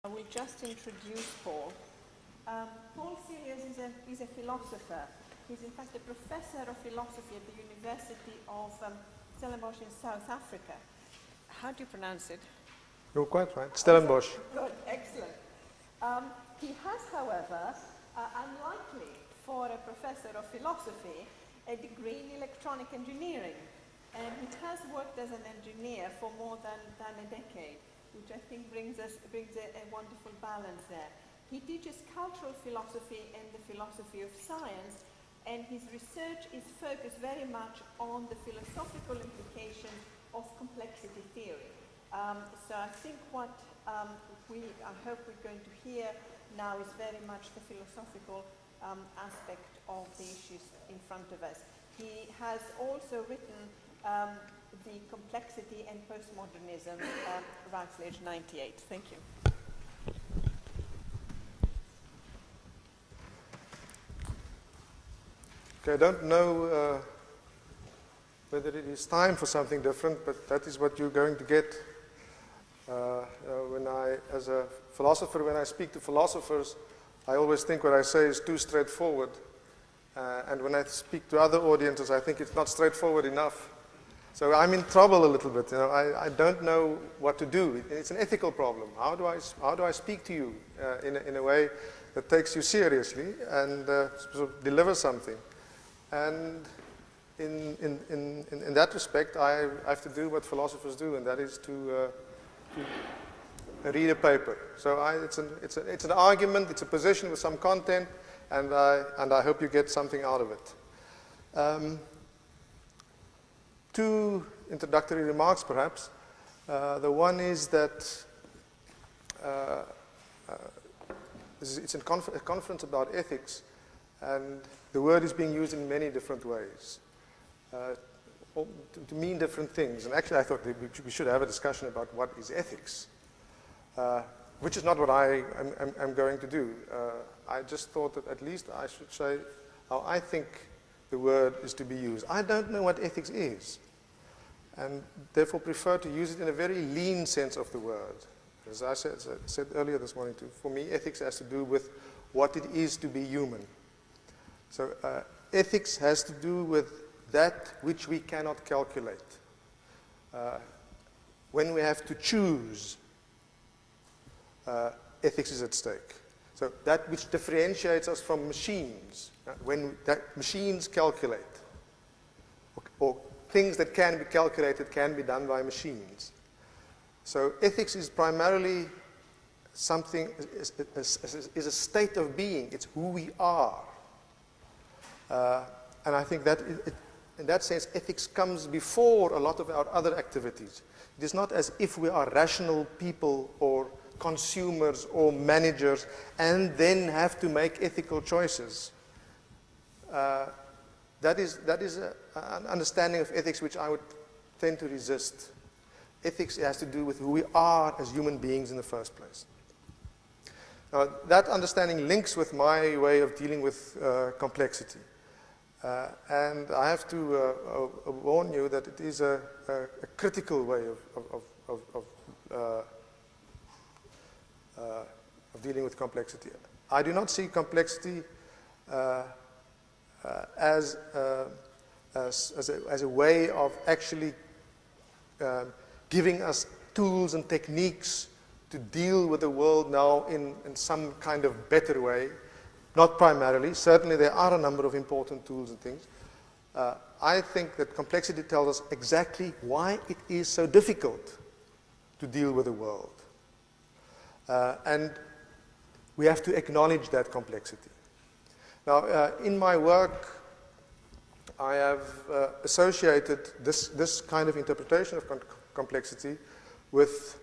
I will just introduce Paul. Paul Cilliers is a philosopher. He's in fact a professor of philosophy at the University of Stellenbosch in South Africa. How do you pronounce it? You're quite right. Stellenbosch. Good, excellent. He has, however, unlikely for a professor of philosophy, a degree in electronic engineering. And he has worked as an engineer for more than a decade, which I think brings a wonderful balance there. He teaches cultural philosophy and the philosophy of science, and his research is focused very much on the philosophical implications of complexity theory. So I think what I hope we're going to hear now is very much the philosophical aspect of the issues in front of us. He has also written the Complexity and Postmodernism, Routledge 98. Thank you. Okay, I don't know whether it is time for something different, but that is what you're going to get. As a philosopher, when I speak to philosophers, I always think what I say is too straightforward. And when I speak to other audiences, I think it's not straightforward enough. So I'm in trouble a little bit. You know, I don't know what to do. It's an ethical problem. How do I speak to you in a way that takes you seriously and sort of deliver something? And in that respect, I have to do what philosophers do, and that is to read a paper. So it's an argument, it's a position with some content, and I hope you get something out of it. Two introductory remarks, perhaps. The one is that it's a conference about ethics, and the word is being used in many different ways to mean different things. And actually, I thought that we should have a discussion about what is ethics, which is not what I'm going to do. I just thought that at least I should say how I think the word is to be used. I don't know what ethics is, and therefore prefer to use it in a very lean sense of the word. As I said earlier this morning, for me, ethics has to do with what it is to be human. So ethics has to do with that which we cannot calculate. When we have to choose, ethics is at stake. So that which differentiates us from machines, when machines calculate, or things that can be calculated can be done by machines. So ethics is primarily something, is a state of being. It's who we are. And I think that in that sense, ethics comes before a lot of our other activities. It is not as if we are rational people or consumers or managers and then have to make ethical choices. That is an understanding of ethics which I would tend to resist. Ethics has to do with who we are as human beings in the first place. Now, that understanding links with my way of dealing with complexity. And I have to warn you that it is a critical way of dealing with complexity. I do not see complexity as a way of actually giving us tools and techniques to deal with the world now in some kind of better way. Not primarily. Certainly there are a number of important tools and things. I think that complexity tells us exactly why it is so difficult to deal with the world. And we have to acknowledge that complexity. Now, in my work, I have associated this kind of interpretation of complexity with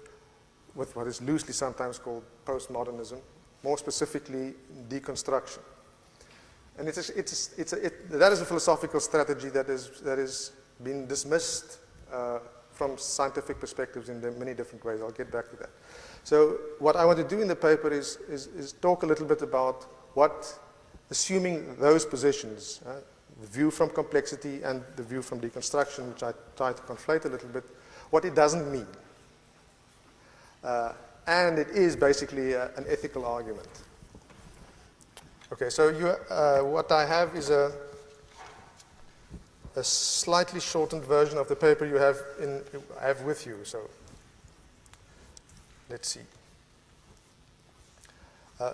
what is loosely sometimes called post-modernism, more specifically deconstruction. And that is a philosophical strategy that has been dismissed from scientific perspectives in many different ways. I'll get back to that. So what I want to do in the paper is talk a little bit about what, assuming those positions, the view from complexity and the view from deconstruction, which I try to conflate a little bit, what it doesn't mean. and it is basically an ethical argument. Okay, so what I have is a slightly shortened version of the paper you have with you. So let's see.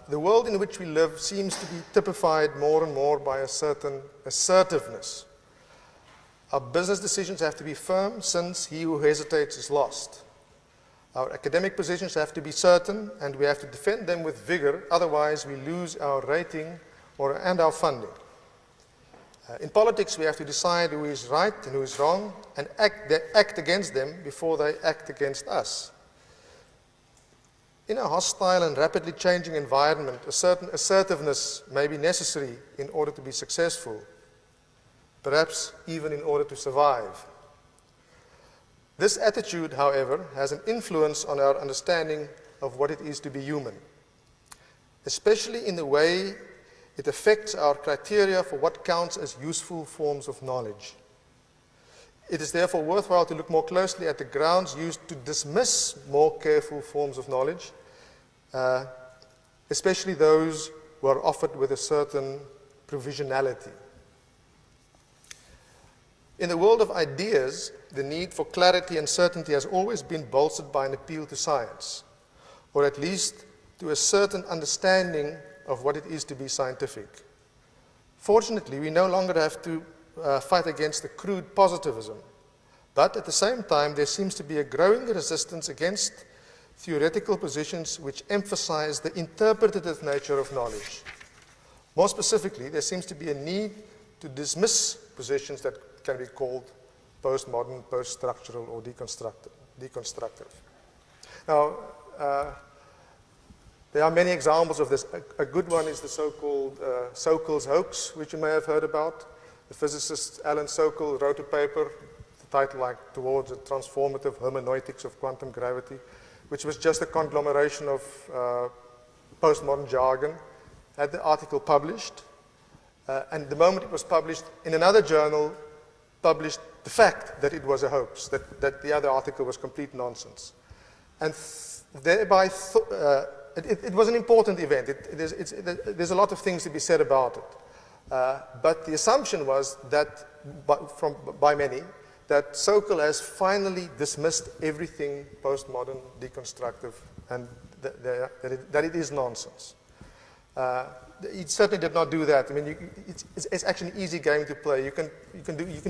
The world in which we live seems to be typified more and more by a certain assertiveness. Our business decisions have to be firm, since he who hesitates is lost. Our academic positions have to be certain, and we have to defend them with vigor, otherwise we lose our rating and our funding. In politics, we have to decide who is right and who is wrong, and act against them before they act against us. In a hostile and rapidly changing environment, a certain assertiveness may be necessary in order to be successful, perhaps even in order to survive. This attitude, however, has an influence on our understanding of what it is to be human, especially in the way it affects our criteria for what counts as useful forms of knowledge. It is therefore worthwhile to look more closely at the grounds used to dismiss more careful forms of knowledge, especially those who are offered with a certain provisionality. In the world of ideas, the need for clarity and certainty has always been bolstered by an appeal to science, or at least to a certain understanding of what it is to be scientific. Fortunately, we no longer have to fight against the crude positivism, but at the same time there seems to be a growing resistance against theoretical positions which emphasize the interpretative nature of knowledge. More specifically, there seems to be a need to dismiss positions that can be called postmodern, post-structural, or deconstructive. Now, there are many examples of this. A good one is the so-called Sokel's hoax, which you may have heard about. The physicist Alan Sokal wrote a paper, the title like Towards a Transformative Hermeneutics of Quantum Gravity, which was just a conglomeration of postmodern jargon, had the article published, and the moment it was published in another journal, published the fact that it was a hoax, that the other article was complete nonsense. And thereby, it was an important event. There's a lot of things to be said about it. But the assumption was that, by many, that Sokal has finally dismissed everything postmodern, deconstructive, and that it is nonsense. He certainly did not do that. I mean, it's actually an easy game to play. You can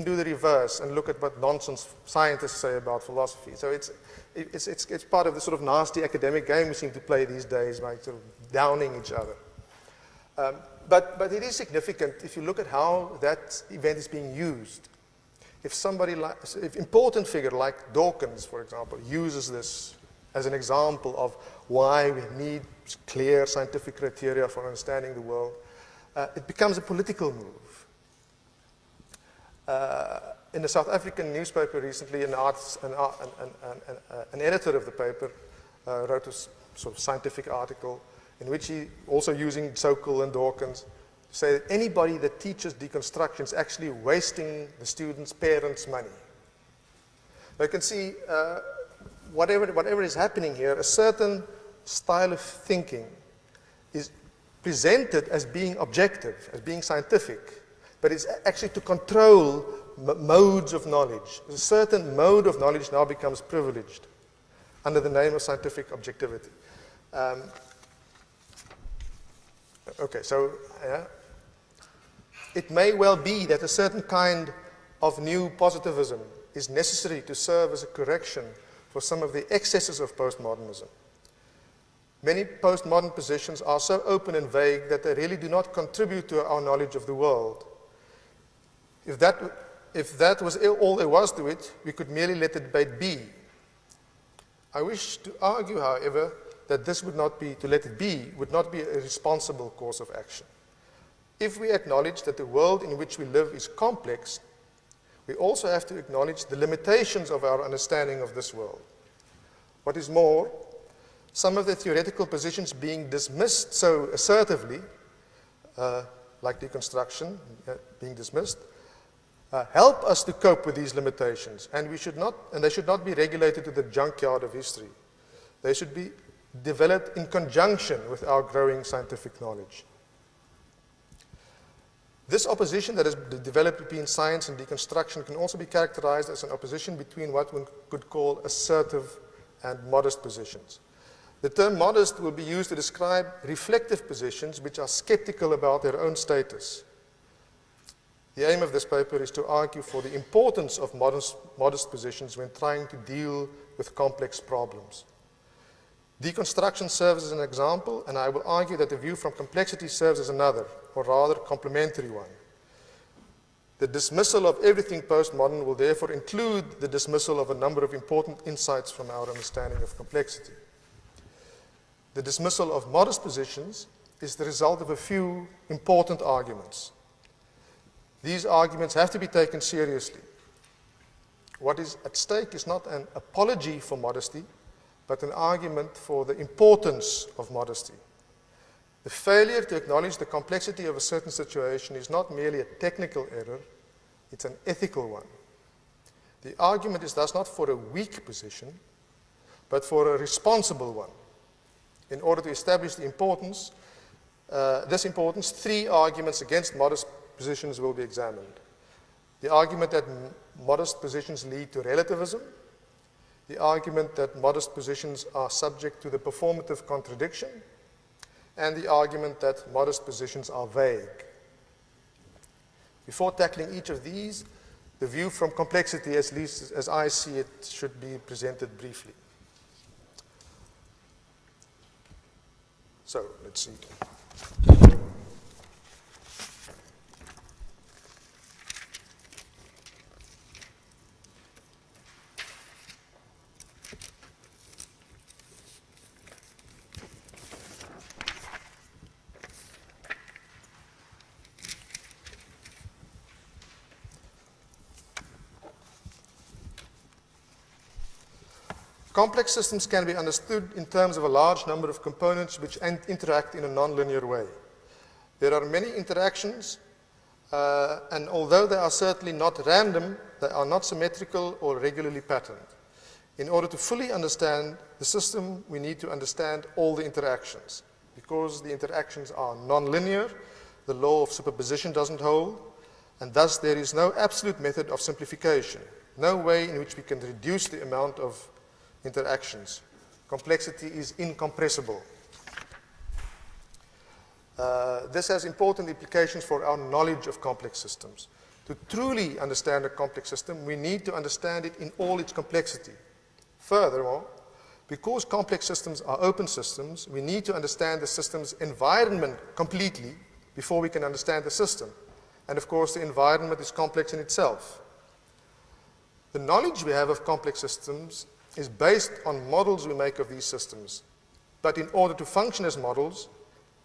do the reverse and look at what nonsense scientists say about philosophy. So it's part of the sort of nasty academic game we seem to play these days by sort of downing each other. But it is significant if you look at how that event is being used. If important figure like Dawkins, for example, uses this as an example of why we need clear scientific criteria for understanding the world, it becomes a political move. In a South African newspaper recently, an editor of the paper wrote a sort of scientific article in which he, also using Sokal and Dawkins, say that anybody that teaches deconstruction is actually wasting the students' parents' money. You can see whatever is happening here, a certain style of thinking is presented as being objective, as being scientific, but it's actually to control modes of knowledge. A certain mode of knowledge now becomes privileged under the name of scientific objectivity. Okay, so it may well be that a certain kind of new positivism is necessary to serve as a correction for some of the excesses of postmodernism. Many postmodern positions are so open and vague that they really do not contribute to our knowledge of the world. If that was all there was to it, we could merely let the debate be. I wish to argue, however, that this would not be a responsible course of action. If we acknowledge that the world in which we live is complex, we also have to acknowledge the limitations of our understanding of this world. What is more, some of the theoretical positions being dismissed so assertively, like deconstruction being dismissed, help us to cope with these limitations, and they should not be regulated to the junkyard of history. They should be developed in conjunction with our growing scientific knowledge. This opposition that has developed between science and deconstruction can also be characterized as an opposition between what one could call assertive and modest positions. The term modest will be used to describe reflective positions which are skeptical about their own status. The aim of this paper is to argue for the importance of modest positions when trying to deal with complex problems. Deconstruction serves as an example, and I will argue that the view from complexity serves as another, or rather complementary one. The dismissal of everything postmodern will therefore include the dismissal of a number of important insights from our understanding of complexity. The dismissal of modest positions is the result of a few important arguments. These arguments have to be taken seriously. What is at stake is not an apology for modesty, but an argument for the importance of modesty. The failure to acknowledge the complexity of a certain situation is not merely a technical error, it's an ethical one. The argument is thus not for a weak position, but for a responsible one. In order to establish the importance, this importance, three arguments against modest positions will be examined. The argument that modest positions lead to relativism, the argument that modest positions are subject to the performative contradiction, and the argument that modest positions are vague. Before tackling each of these, the view from complexity, at least as I see it, should be presented briefly. So, let's see. Complex systems can be understood in terms of a large number of components which interact in a nonlinear way. There are many interactions, and although they are certainly not random, they are not symmetrical or regularly patterned. In order to fully understand the system, we need to understand all the interactions. Because the interactions are nonlinear, the law of superposition doesn't hold, and thus there is no absolute method of simplification, no way in which we can reduce the amount of interactions. Complexity is incompressible. This has important implications for our knowledge of complex systems. To truly understand a complex system, we need to understand it in all its complexity. Furthermore, because complex systems are open systems, we need to understand the system's environment completely before we can understand the system. And of course, the environment is complex in itself. The knowledge we have of complex systems is based on models we make of these systems. But in order to function as models,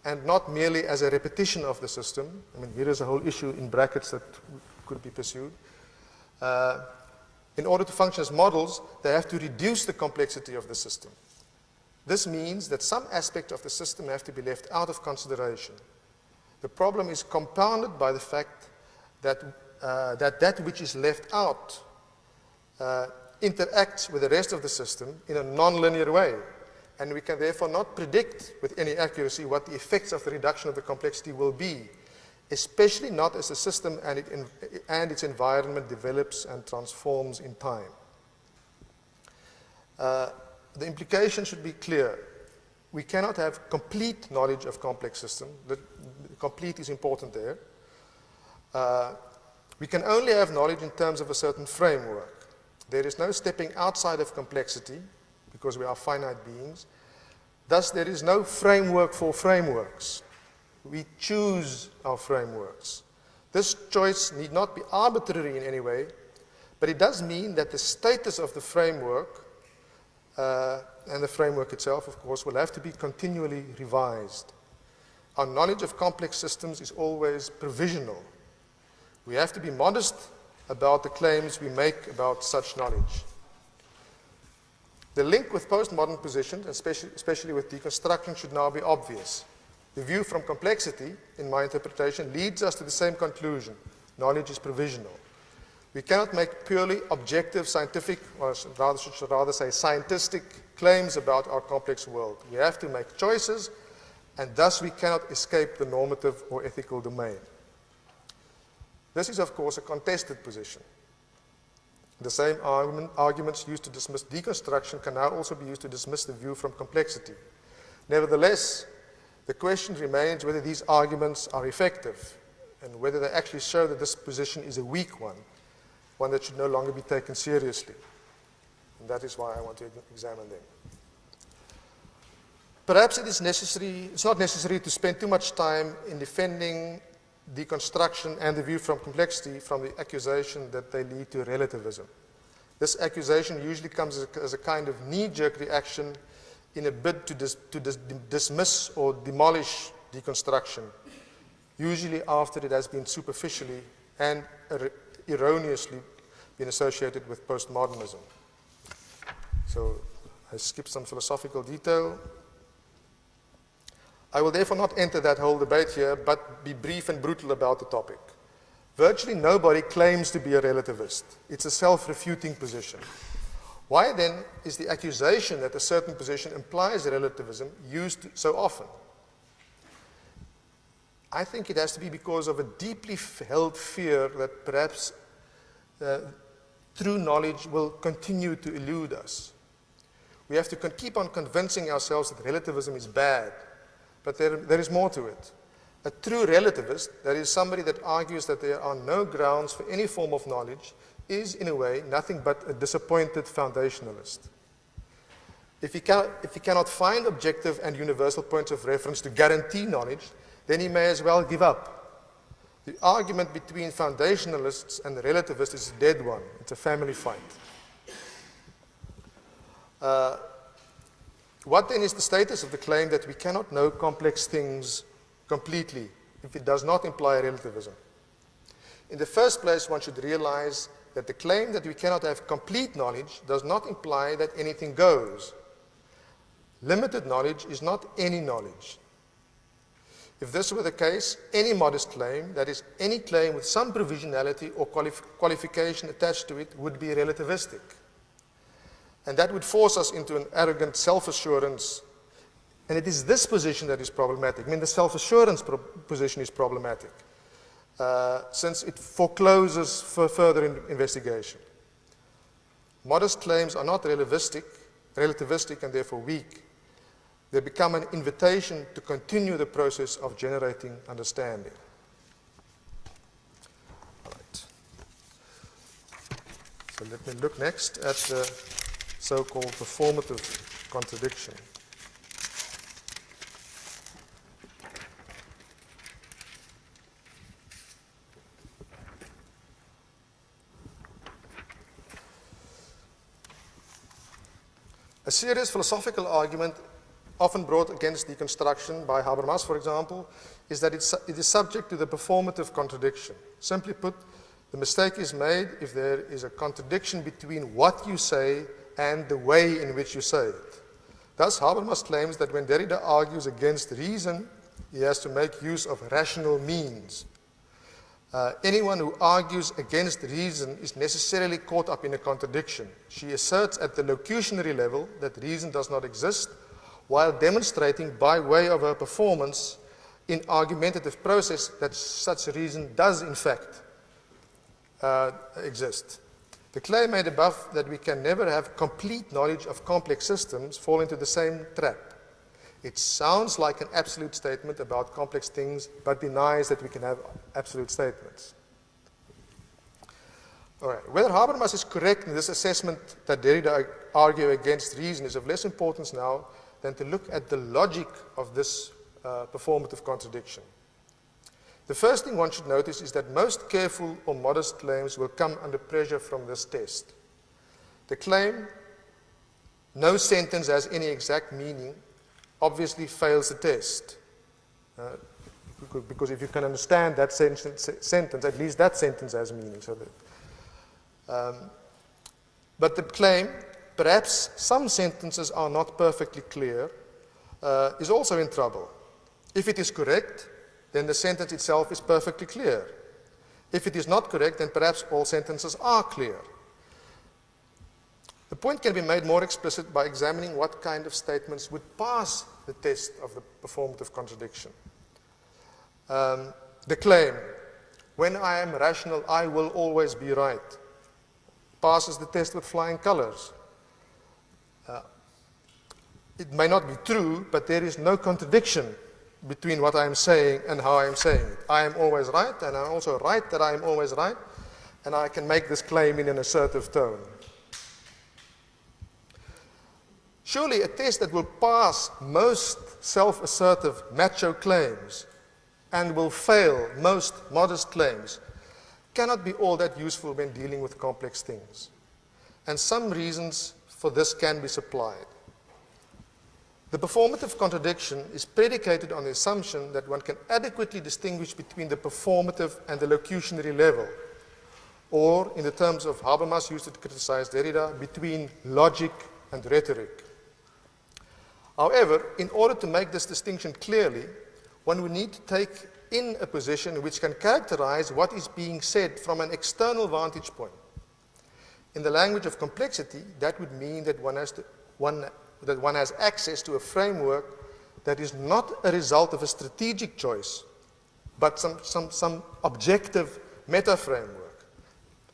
and not merely as a repetition of the system, I mean, here is a whole issue in brackets that could be pursued. In order to function as models, they have to reduce the complexity of the system. This means that some aspects of the system have to be left out of consideration. The problem is compounded by the fact that that which is left out interacts with the rest of the system in a nonlinear way, and we can therefore not predict with any accuracy what the effects of the reduction of the complexity will be, especially not as the system and its environment develops and transforms in time. The implication should be clear. We cannot have complete knowledge of complex systems. Complete is important there. We can only have knowledge in terms of a certain framework. There is no stepping outside of complexity, because we are finite beings. Thus, there is no framework for frameworks. We choose our frameworks. This choice need not be arbitrary in any way, but it does mean that the status of the framework, and the framework itself, of course, will have to be continually revised. Our knowledge of complex systems is always provisional. We have to be modest about the claims we make about such knowledge. The link with postmodern positions, especially with deconstruction, should now be obvious. The view from complexity, in my interpretation, leads us to the same conclusion. Knowledge is provisional. We cannot make purely objective scientific, or should rather say scientistic, claims about our complex world. We have to make choices, and thus we cannot escape the normative or ethical domain. This is, of course, a contested position. The same arguments used to dismiss deconstruction can now also be used to dismiss the view from complexity. Nevertheless, the question remains whether these arguments are effective and whether they actually show that this position is a weak one that should no longer be taken seriously. And that is why I want to examine them. Perhaps it's not necessary to spend too much time in defending deconstruction and the view from complexity from the accusation that they lead to relativism. This accusation usually comes as a kind of knee-jerk reaction in a bid to dismiss or demolish deconstruction, usually after it has been superficially and erroneously been associated with postmodernism. So I skipped some philosophical detail. I will therefore not enter that whole debate here, but be brief and brutal about the topic. Virtually nobody claims to be a relativist. It's a self-refuting position. Why then is the accusation that a certain position implies relativism used so often? I think it has to be because of a deeply held fear that perhaps true knowledge will continue to elude us. We have to keep on convincing ourselves that relativism is bad, but there is more to it. A true relativist, that is somebody that argues that there are no grounds for any form of knowledge, is in a way nothing but a disappointed foundationalist. If he cannot find objective and universal points of reference to guarantee knowledge, then he may as well give up. The argument between foundationalists and the relativists is a dead one. It's a family fight. What then is the status of the claim that we cannot know complex things completely if it does not imply relativism? In the first place, one should realize that the claim that we cannot have complete knowledge does not imply that anything goes. Limited knowledge is not any knowledge. If this were the case, any modest claim, that is, any claim with some provisionality or qualification attached to it, would be relativistic. And that would force us into an arrogant self-assurance. And it is this position that is problematic. I mean, the self-assurance position is problematic, since it forecloses for further investigation. Modest claims are not relativistic and therefore weak. They become an invitation to continue the process of generating understanding. All right. So let me look next at the so-called performative contradiction. A serious philosophical argument often brought against deconstruction by Habermas, for example, is that it is subject to the performative contradiction. Simply put, the mistake is made if there is a contradiction between what you say and the way in which you say it. Thus, Habermas claims that when Derrida argues against reason, he has to make use of rational means. Anyone who argues against reason is necessarily caught up in a contradiction. She asserts at the locutionary level that reason does not exist, while demonstrating by way of her performance in argumentative process that such reason does in fact exist. The claim made above that we can never have complete knowledge of complex systems fall into the same trap. It sounds like an absolute statement about complex things, but denies that we can have absolute statements. All right. Whether Habermas is correct in this assessment that Derrida argue against reason is of less importance now than to look at the logic of this performative contradiction. The first thing one should notice is that most careful or modest claims will come under pressure from this test. The claim, no sentence has any exact meaning, obviously fails the test. Because if you can understand that sentence, at least that sentence has meaning. So but the claim, perhaps some sentences are not perfectly clear, is also in trouble. If it is correct, then the sentence itself is perfectly clear. If it is not correct, then perhaps all sentences are clear. The point can be made more explicit by examining what kind of statements would pass the test of the performative contradiction. The claim, when I am rational, I will always be right, passes the test with flying colors. It may not be true, but there is no contradiction between what I am saying and how I am saying it. I am always right, and I'm also right that I am always right, and I can make this claim in an assertive tone. Surely a test that will pass most self-assertive macho claims and will fail most modest claims cannot be all that useful when dealing with complex things. And some reasons for this can be supplied. The performative contradiction is predicated on the assumption that one can adequately distinguish between the performative and the locutionary level, or, in the terms of Habermas used to criticize Derrida, between logic and rhetoric. However, in order to make this distinction clearly, one would need to take in a position which can characterize what is being said from an external vantage point. In the language of complexity, that would mean that one has access to a framework that is not a result of a strategic choice, but some objective meta-framework.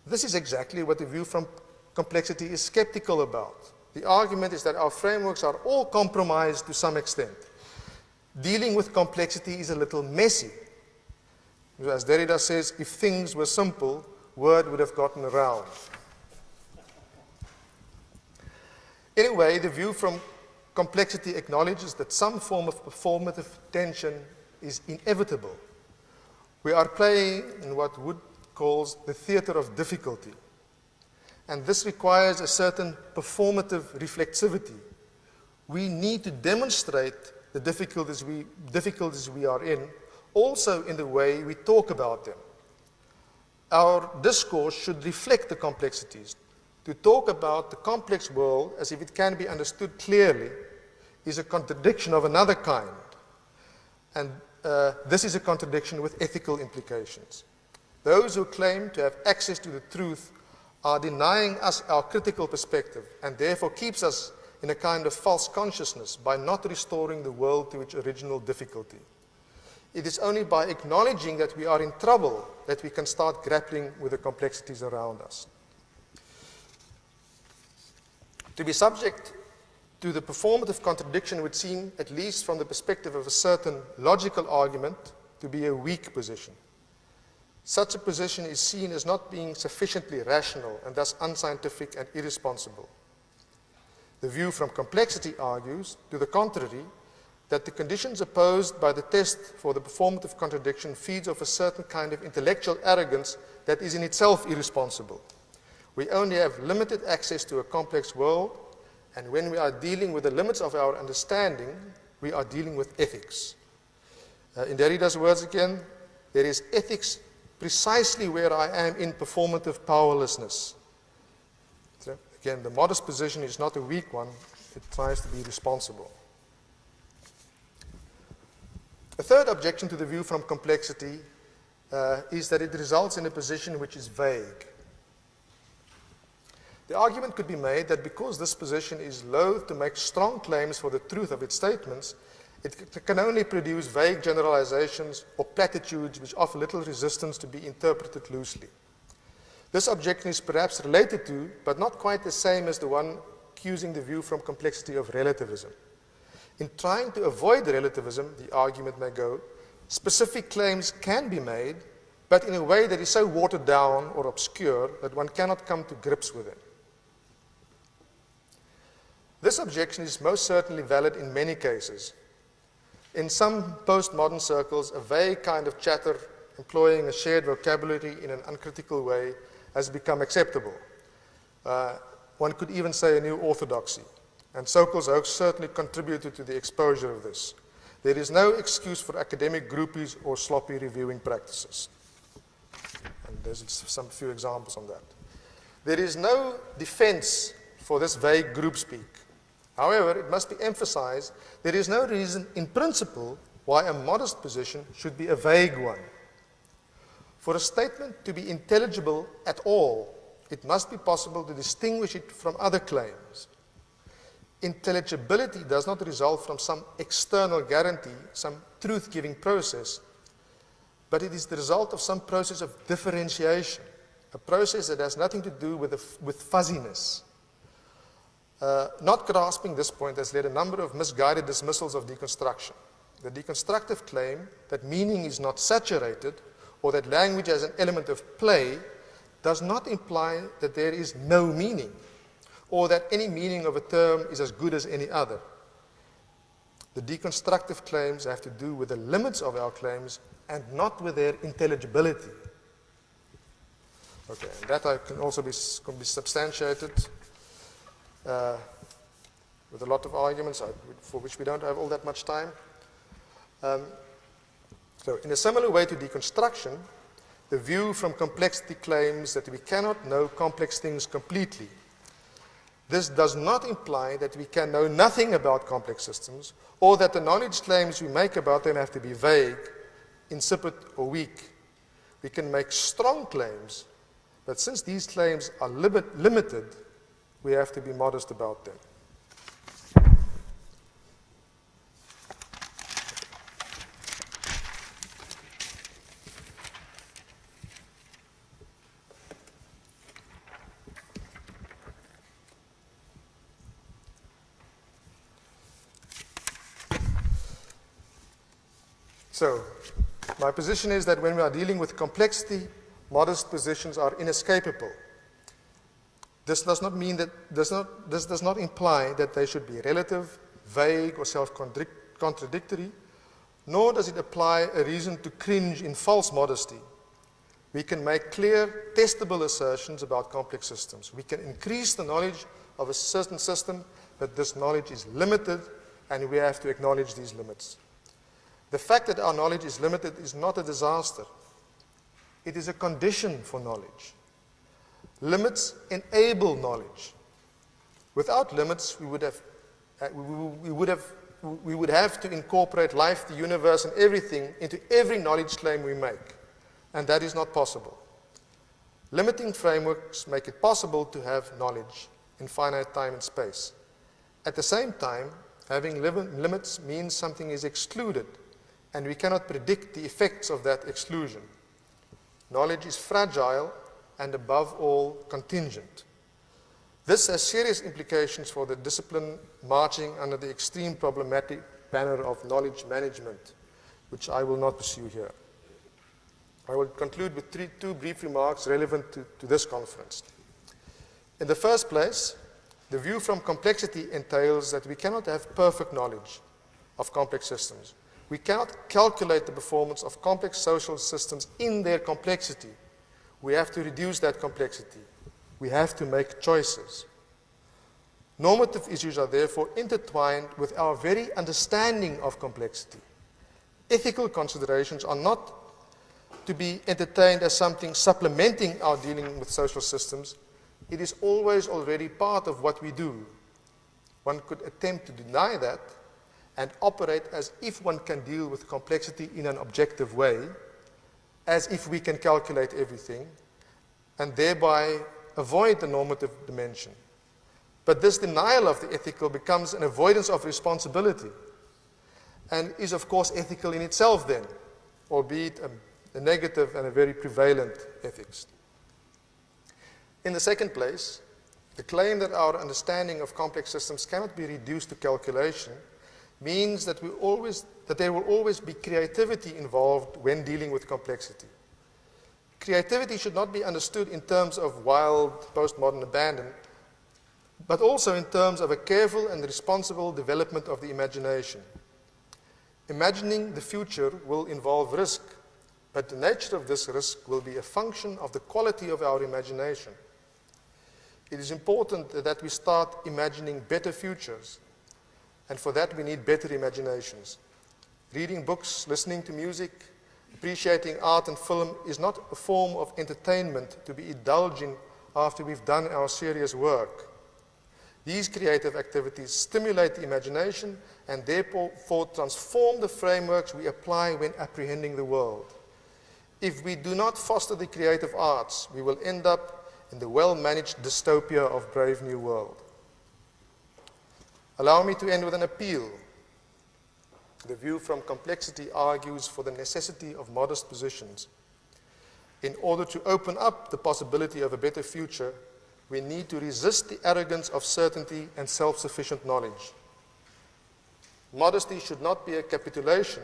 This is exactly what the view from complexity is skeptical about. The argument is that our frameworks are all compromised to some extent. Dealing with complexity is a little messy. As Derrida says, if things were simple, word would have gotten around. Anyway, the view from complexity acknowledges that some form of performative tension is inevitable. We are playing in what Wood calls the theater of difficulty. And this requires a certain performative reflexivity. We need to demonstrate the difficulties we are in, also in the way we talk about them. Our discourse should reflect the complexities. To talk about the complex world as if it can be understood clearly is a contradiction of another kind. And this is a contradiction with ethical implications. Those who claim to have access to the truth are denying us our critical perspective and therefore keeps us in a kind of false consciousness by not restoring the world to its original difficulty. It is only by acknowledging that we are in trouble that we can start grappling with the complexities around us. To be subject to the performative contradiction would seem, at least from the perspective of a certain logical argument, to be a weak position. Such a position is seen as not being sufficiently rational and thus unscientific and irresponsible. The view from complexity argues, to the contrary, that the conditions opposed by the test for the performative contradiction feeds off a certain kind of intellectual arrogance that is in itself irresponsible. We only have limited access to a complex world, and when we are dealing with the limits of our understanding, we are dealing with ethics. In Derrida's words again, there is ethics precisely where I am in performative powerlessness. So, again, the modest position is not a weak one, it tries to be responsible. A third objection to the view from complexity is that it results in a position which is vague. The argument could be made that because this position is loath to make strong claims for the truth of its statements, it can only produce vague generalizations or platitudes which offer little resistance to be interpreted loosely. This objection is perhaps related to, but not quite the same as the one accusing the view from complexity of relativism. In trying to avoid relativism, the argument may go, specific claims can be made, but in a way that is so watered down or obscure that one cannot come to grips with it. This objection is most certainly valid in many cases. In some postmodern circles, a vague kind of chatter employing a shared vocabulary in an uncritical way has become acceptable. One could even say a new orthodoxy. And Sokol's hoax certainly contributed to the exposure of this. There is no excuse for academic groupies or sloppy reviewing practices. And there's some few examples on that. There is no defense for this vague group speak. However, it must be emphasized there is no reason in principle why a modest position should be a vague one. For a statement to be intelligible at all, it must be possible to distinguish it from other claims. Intelligibility does not result from some external guarantee, some truth-giving process, but it is the result of some process of differentiation, a process that has nothing to do with fuzziness. Not grasping this point has led a number of misguided dismissals of deconstruction. The deconstructive claim that meaning is not saturated or that language has an element of play does not imply that there is no meaning or that any meaning of a term is as good as any other. The deconstructive claims have to do with the limits of our claims and not with their intelligibility. Okay, and that can also be substantiated with a lot of arguments for which we don't have all that much time. So in a similar way to deconstruction, the view from complexity claims that we cannot know complex things completely. This does not imply that we can know nothing about complex systems or that the knowledge claims we make about them have to be vague, insipid, or weak. We can make strong claims, but since these claims are limited, we have to be modest about them. So, my position is that when we are dealing with complexity, modest positions are inescapable. This does not mean that this does not imply that they should be relative, vague, or self-contradictory, nor does it apply a reason to cringe in false modesty. We can make clear, testable assertions about complex systems. We can increase the knowledge of a certain system, but this knowledge is limited, and we have to acknowledge these limits. The fact that our knowledge is limited is not a disaster. It is a condition for knowledge. Limits enable knowledge. Without limits, we would have to incorporate life, the universe, and everything into every knowledge claim we make, and that is not possible. Limiting frameworks make it possible to have knowledge in finite time and space. At the same time, having limits means something is excluded, and we cannot predict the effects of that exclusion. Knowledge is fragile and, above all, contingent. This has serious implications for the discipline marching under the extreme problematic banner of knowledge management, which I will not pursue here. I will conclude with two brief remarks relevant to this conference. In the first place, the view from complexity entails that we cannot have perfect knowledge of complex systems. We cannot calculate the performance of complex social systems in their complexity. We have to reduce that complexity. We have to make choices. Normative issues are therefore intertwined with our very understanding of complexity. Ethical considerations are not to be entertained as something supplementing our dealing with social systems. It is always already part of what we do. One could attempt to deny that and operate as if one can deal with complexity in an objective way, as if we can calculate everything, and thereby avoid the normative dimension. But this denial of the ethical becomes an avoidance of responsibility, and is of course ethical in itself then, albeit a negative and a very prevalent ethics. In the second place, the claim that our understanding of complex systems cannot be reduced to calculation means that there will always be creativity involved when dealing with complexity. Creativity should not be understood in terms of wild, postmodern abandon, but also in terms of a careful and responsible development of the imagination. Imagining the future will involve risk, but the nature of this risk will be a function of the quality of our imagination. It is important that we start imagining better futures, and for that we need better imaginations. Reading books, listening to music, appreciating art and film is not a form of entertainment to be indulged in after we've done our serious work. These creative activities stimulate the imagination and therefore transform the frameworks we apply when apprehending the world. If we do not foster the creative arts, we will end up in the well-managed dystopia of Brave New World. Allow me to end with an appeal. The view from complexity argues for the necessity of modest positions. In order to open up the possibility of a better future, we need to resist the arrogance of certainty and self-sufficient knowledge. Modesty should not be a capitulation,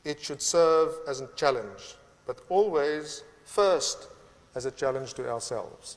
it should serve as a challenge, but always first as a challenge to ourselves.